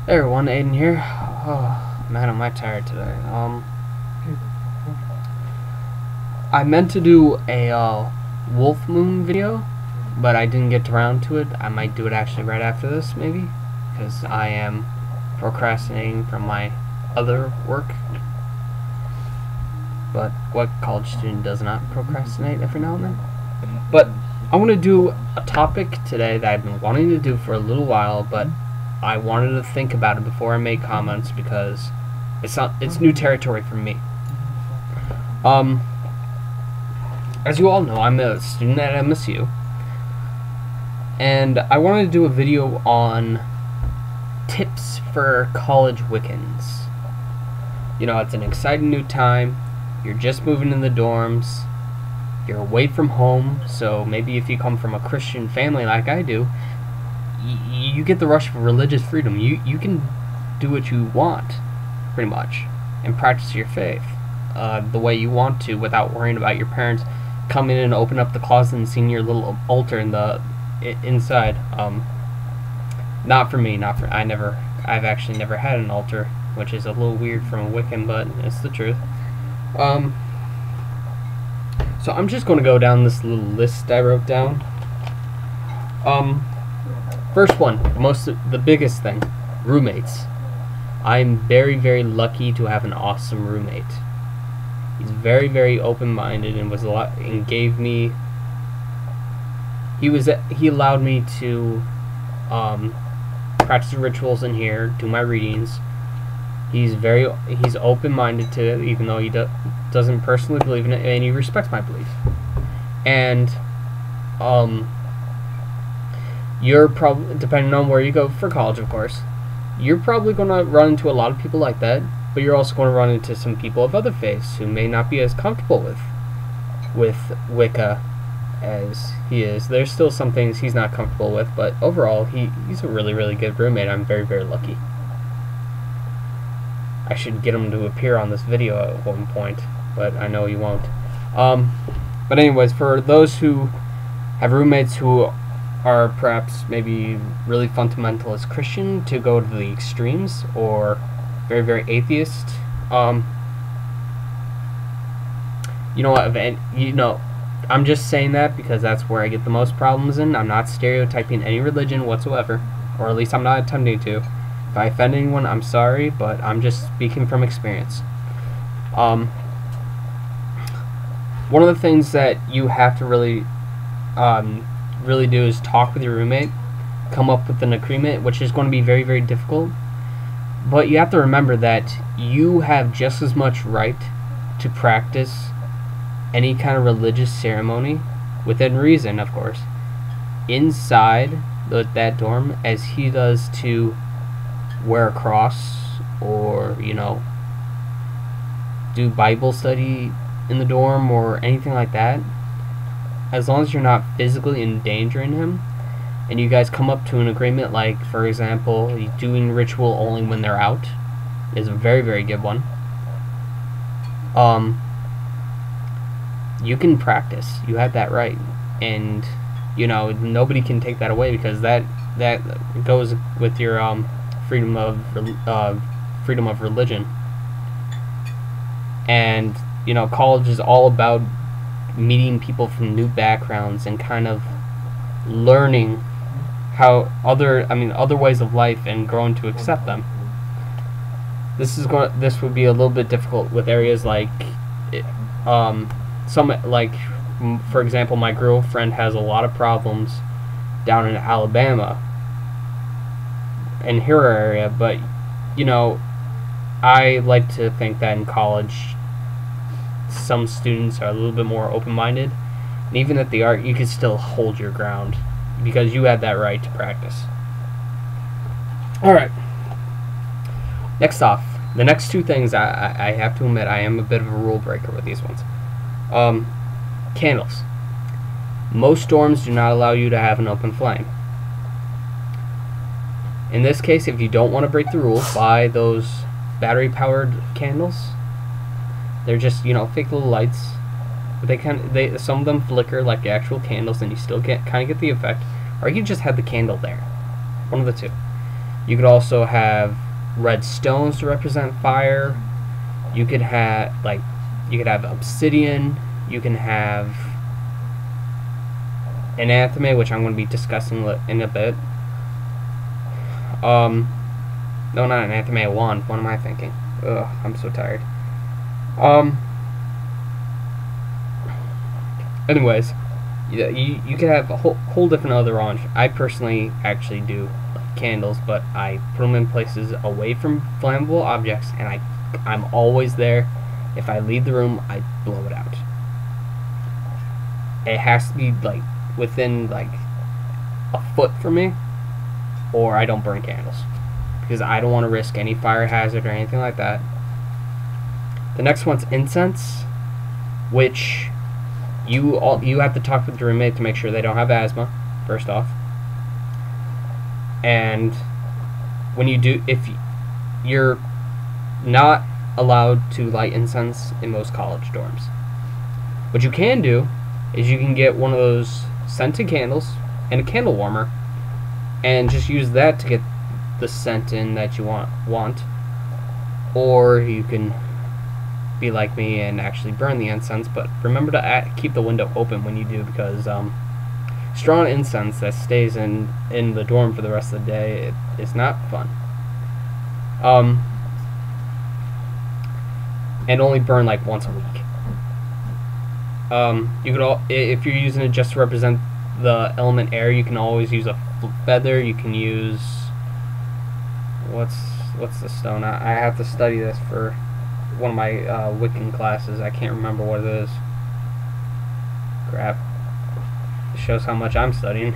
Hey everyone, Aiden here. Oh man, am I tired today. I meant to do a Wolf Moon video, but I didn't get around to it. I might do it actually right after this, maybe, because I am procrastinating from my other work. But what college student does not procrastinate every now and then? But I want to do a topic today that I've been wanting to do for a little while, but I wanted to think about it before I made comments because it's new territory for me. As you all know, I'm a student at MSU, and I wanted to do a video on tips for college Wiccans. You know, it's an exciting new time. You're just moving in the dorms. You're away from home, so maybe if you come from a Christian family like I do, you get the rush of religious freedom. You can do what you want, pretty much, and practice your faith the way you want to without worrying about your parents coming in and open up the closet and seeing your little altar in the inside. Not for me. I've actually never had an altar, which is a little weird from a Wiccan, but it's the truth. So I'm just going to go down this little list I wrote down. First one, the biggest thing, roommates. I'm very, very lucky to have an awesome roommate. He's very, very open-minded and gave me. He allowed me to practice the rituals in here, do my readings. He's open-minded to it, even though he doesn't personally believe in it, and he respects my belief. And you're probably, depending on where you go for college, of course, you're probably going to run into a lot of people like that, but you're also going to run into some people of other faiths who may not be as comfortable with Wicca as he is. There's still some things he's not comfortable with, but overall, he's a really, really good roommate. I'm very, very lucky. I should get him to appear on this video at one point, but I know he won't. But anyways, for those who have roommates who are perhaps maybe really fundamentalist Christian to go to the extremes, or very, very atheist, you know what, I'm just saying that because that's where I get the most problems in. I'm not stereotyping any religion whatsoever, or at least I'm not attempting to. If I offend anyone, I'm sorry, but I'm just speaking from experience. One of the things that you have to really do is talk with your roommate, come up with an agreement, which is going to be very, very difficult. But you have to remember that you have just as much right to practice any kind of religious ceremony, within reason, of course, inside that dorm as he does to wear a cross or, do Bible study in the dorm or anything like that. As long as you're not physically endangering him, and you guys come up to an agreement, like, for example, doing ritual only when they're out is a very, very good one. You can practice. You have that right. And, nobody can take that away, because that goes with your freedom of religion. And college is all about meeting people from new backgrounds and kind of learning how other ways of life and growing to accept them. This would be a little bit difficult with areas like for example, my girlfriend has a lot of problems down in Alabama in her area, but I like to think that in college some students are a little bit more open-minded, and even if they are, you can still hold your ground because you have that right to practice. Alright, next off, the next two things, I have to admit I am a bit of a rule breaker with these ones. Candles. Most dorms do not allow you to have an open flame. In this case, if you don't want to break the rules, buy those battery-powered candles. They're just, fake little lights. But some of them flicker like actual candles, and you still kind of get the effect. Or you can just have the candle there. One of the two. You could also have red stones to represent fire. You could have obsidian. You can have anathema, which I'm going to be discussing in a bit. No, not anathema, wand. What am I thinking? Ugh, I'm so tired. Anyways, you could have a whole different other orange. I personally actually do like candles, but I put them in places away from flammable objects, and I'm always there. If I leave the room, I blow it out. It has to be like within like a foot from me, or I don't burn candles, because I don't want to risk any fire hazard or anything like that. The next one's incense, which you have to talk with your roommate to make sure they don't have asthma, first off. And when you do, if you're not allowed to light incense in most college dorms, what you can do is you can get one of those scented candles and a candle warmer, and just use that to get the scent in that you want. Or you can be like me and actually burn the incense, but remember to keep the window open when you do, because strong incense that stays in the dorm for the rest of the day, it's not fun. And only burn like once a week. You could if you're using it just to represent the element air, you can always use a feather. You can use what's the stone? I have to study this for one of my Wiccan classes. I can't remember what it is. Crap. It shows how much I'm studying.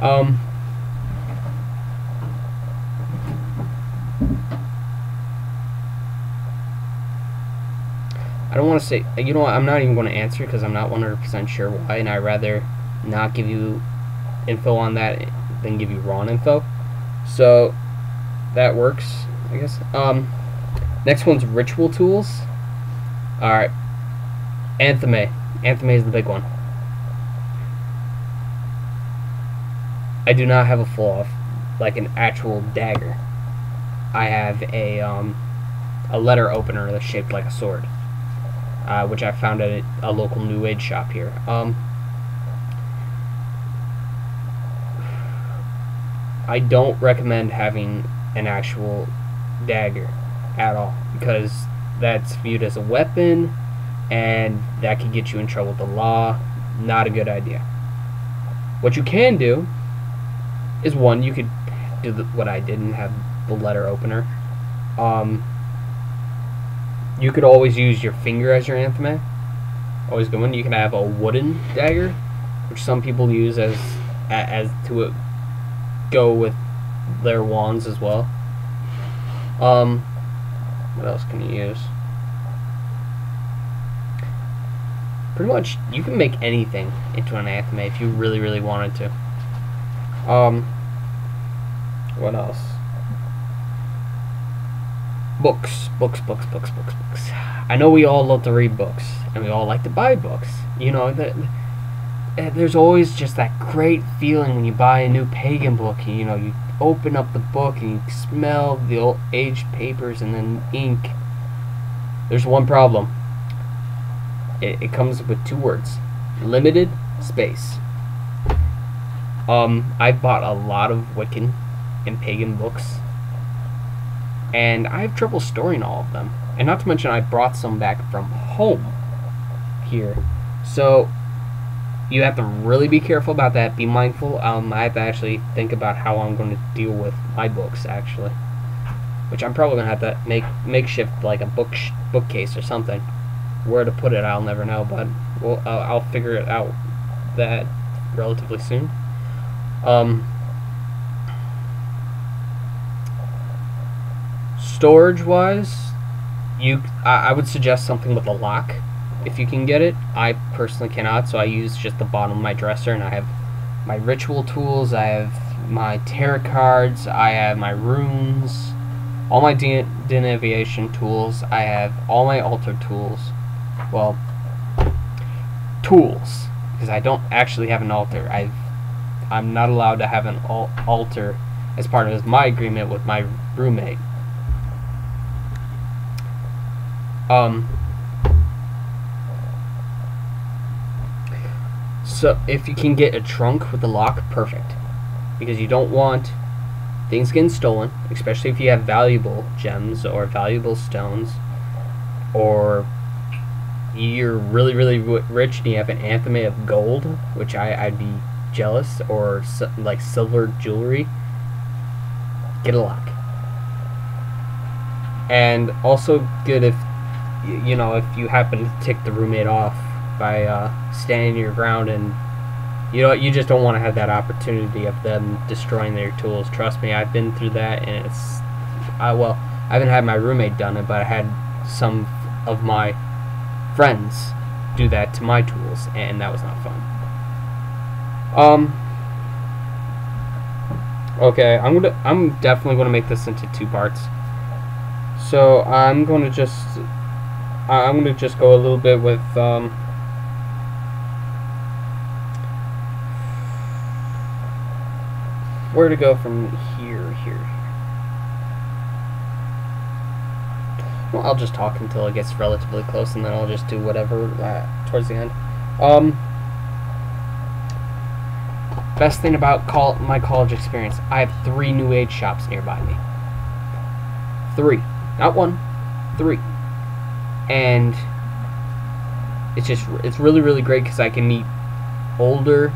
I don't want to say, you know what, I'm not even going to answer because I'm not 100% sure why, and I'd rather not give you info on that than give you wrong info. So that works, I guess. Next one's ritual tools. Alright. Antheme. Antheme is the big one. I do not have a full-off, like an actual dagger. I have a letter opener that's shaped like a sword, which I found at a local New Age shop here. I don't recommend having an actual dagger at all, because that's viewed as a weapon, and that could get you in trouble with the law. Not a good idea. What you can do is, one, you could do what I did and have the letter opener. You could always use your finger as your antheme. Always good one. You can have a wooden dagger, which some people use as to go with their wands as well. What else can you use? Pretty much, you can make anything into an antheme if you really, really wanted to. What else? Books. I know we all love to read books, and we all like to buy books. You know, there's always just that great feeling when you buy a new pagan book. And, you know, you open up the book and you smell the old aged papers and then ink. There's one problem. It comes with two words: limited space. I bought a lot of Wiccan and pagan books, and I have trouble storing all of them. And not to mention, I brought some back from home here. So you have to really be careful about that. Be mindful. I have to actually think about how I'm going to deal with my books, actually. Which I'm probably going to have to makeshift like a bookcase or something. Where to put it, I'll never know, but I'll figure it out that relatively soon. Storage-wise, I would suggest something with a lock if you can get it. I personally cannot, so I use just the bottom of my dresser, and I have my ritual tools, I have my tarot cards, I have my runes, all my divination tools, I have all my altar tools. Well, tools, because I don't actually have an altar. I'm not allowed to have an altar as part of my agreement with my roommate. So if you can get a trunk with a lock, perfect, because you don't want things getting stolen, especially if you have valuable gems or valuable stones, or you're really, really rich and you have an anthemy of gold, which I'd be jealous, or like silver jewelry. Get a lock. And also good if you know, if you happen to tick the roommate off by standing your ground, and you know, you just don't want to have that opportunity of them destroying their tools. Trust me, I've been through that, and it's well, I haven't had my roommate done it, but I had some of my friends do that to my tools, and that was not fun. Okay, I'm definitely gonna make this into 2 parts. So I'm gonna just go a little bit with where to go from here. Well, I'll just talk until it gets relatively close, and then I'll just do whatever towards the end. Best thing about my college experience, I have 3 New Age shops nearby me. 3, not 1, 3, and it's really, really great because I can meet older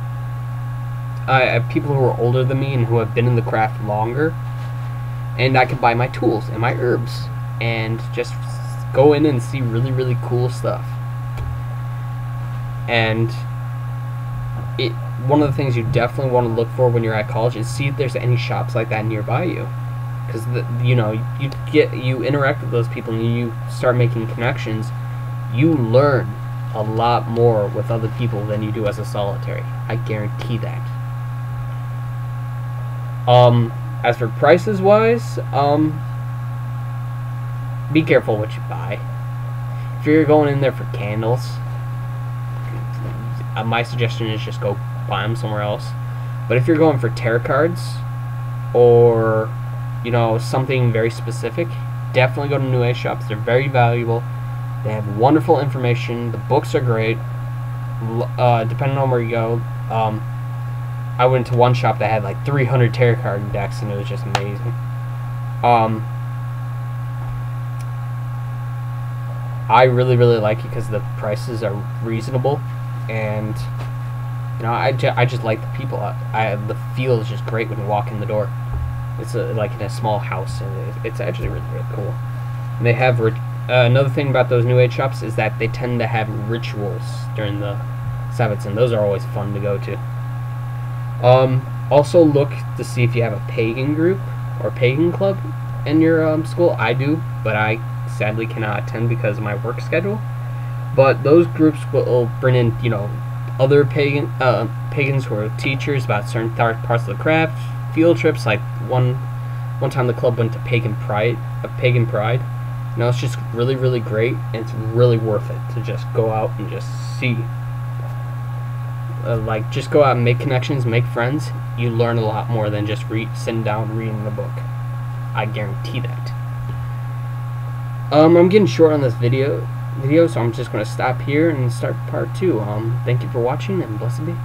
people who are older than me and who have been in the craft longer, and I can buy my tools and my herbs and just go in and see really, really cool stuff. And one of the things you definitely want to look for when you're at college is see if there's any shops like that nearby you, because you know, you interact with those people and you start making connections. You learn a lot more with other people than you do as a solitary. I guarantee that. As for prices wise, be careful what you buy. If you're going in there for candles, my suggestion is just go buy them somewhere else. But if you're going for tarot cards, or you know, something very specific, definitely go to New Age shops. They're very valuable. They have wonderful information. The books are great. Depending on where you go, I went to one shop that had like 300 tarot card decks, and it was just amazing. I really, really like it because the prices are reasonable, and you know, I just like the people. The feel is just great when you walk in the door. It's like in a small house, and it's actually really, really cool. And they have another thing about those New Age shops is that they tend to have rituals during the Sabbats, and those are always fun to go to. Also look to see if you have a pagan group or pagan club in your school. I do, but I sadly cannot attend because of my work schedule. But those groups will bring in, you know, other pagans who are teachers about certain parts of the craft. Field trips, like one time the club went to Pagan Pride. You know, it's just really, really great, and it's really worth it to just go out and just see. Like, just go out and make connections, make friends. You learn a lot more than just sitting down and reading a book. I guarantee that. I'm getting short on this video, so I'm just going to stop here and start part 2. Thank you for watching, and blessed be.